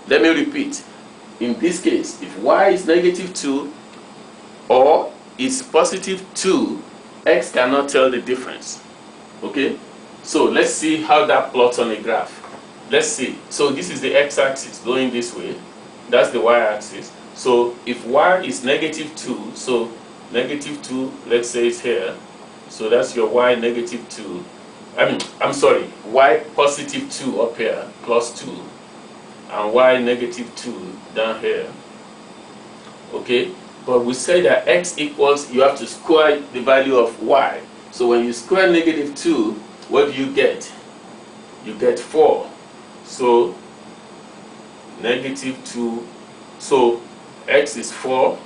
Let me repeat. In this case, if y is negative 2 or is positive 2, x cannot tell the difference. Okay? So let's see how that plots on a graph. Let's see. So this is the x-axis going this way. That's the y-axis. So if y is negative 2, so negative 2, let's say it's here. So that's your y negative 2. I'm sorry, y positive 2 up here, plus 2. And y negative 2 down here. Okay? But we say that x equals, you have to square the value of y. So when you square negative 2, what do you get? You get 4. So negative 2, so x is 4.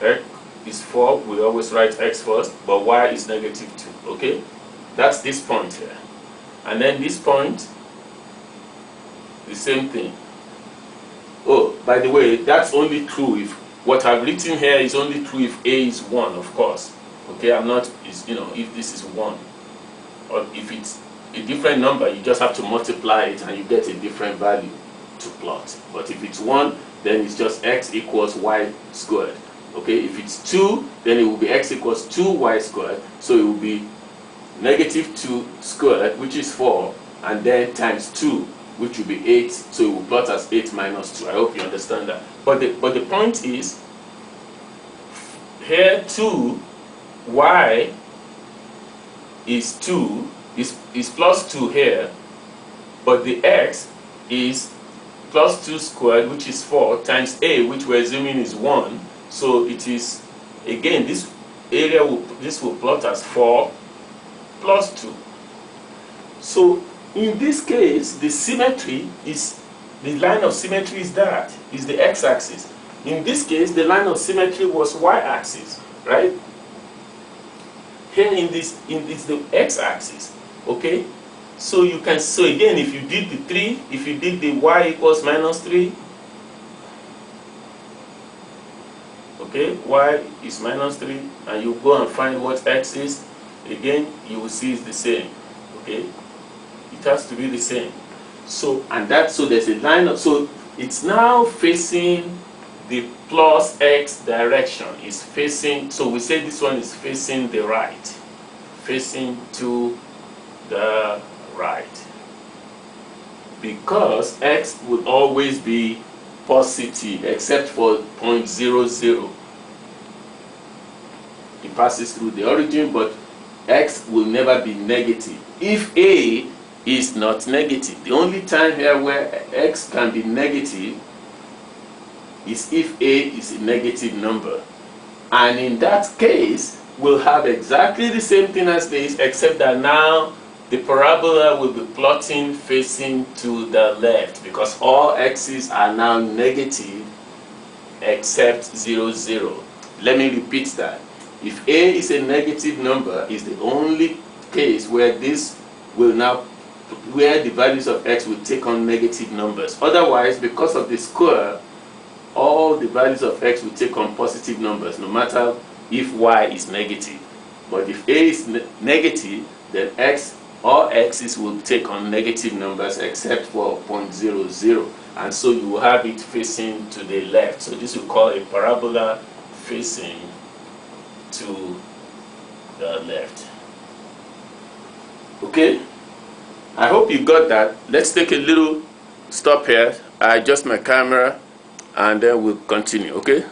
X is 4, we always write x first, but y is negative 2. Okay? That's this point here. And then this point, the same thing. Oh, by the way, that's only true if what I've written here is only true if a is 1, of course. Okay, I'm not, if this is 1. Or if it's a different number, you just have to multiply it and you get a different value to plot. But if it's 1, then it's just x equals y squared. Okay, if it's 2, then it will be x equals 2y squared. So it will be negative 2 squared, which is 4, and then times 2, which will be 8. So it will plot as 8 minus 2. I hope you understand that. But the point is, here 2, y is 2, is plus 2 here, but the x is plus 2 squared, which is 4, times a, which we're assuming is 1. So it is, again, this area will plot as 4 plus 2. So in this case, the symmetry is, the line of symmetry is that, is the x-axis. In this case, the line of symmetry was y-axis, right? Here in this the x-axis, okay? So you can, so again, if you did the 3, if you did the y equals minus 3, okay, y is minus 3, and you go and find what x is, again, you will see it's the same, okay? It has to be the same. So, and that, so there's a line of, so it's now facing the plus x direction. Is facing, so we say this one is facing the right, facing to the right, because x would always be positive except for point 0, 0. It passes through the origin, but x will never be negative if a is not negative. The only time here where x can be negative is if a is a negative number. And in that case, we'll have exactly the same thing as this, except that now the parabola will be plotting facing to the left, because all x's are now negative except 0, 0. Let me repeat that. If a is a negative number, is the only case where this will now, where the values of x will take on negative numbers. Otherwise, because of the square, all the values of x will take on positive numbers, no matter if y is negative. But if a is negative, then x, all x's will take on negative numbers except for point 0, 0. And so you will have it facing to the left. So this we call a parabola facing to the left. Okay? I hope you got that. Let's take a little stop here. I adjust my camera and then we'll continue, okay?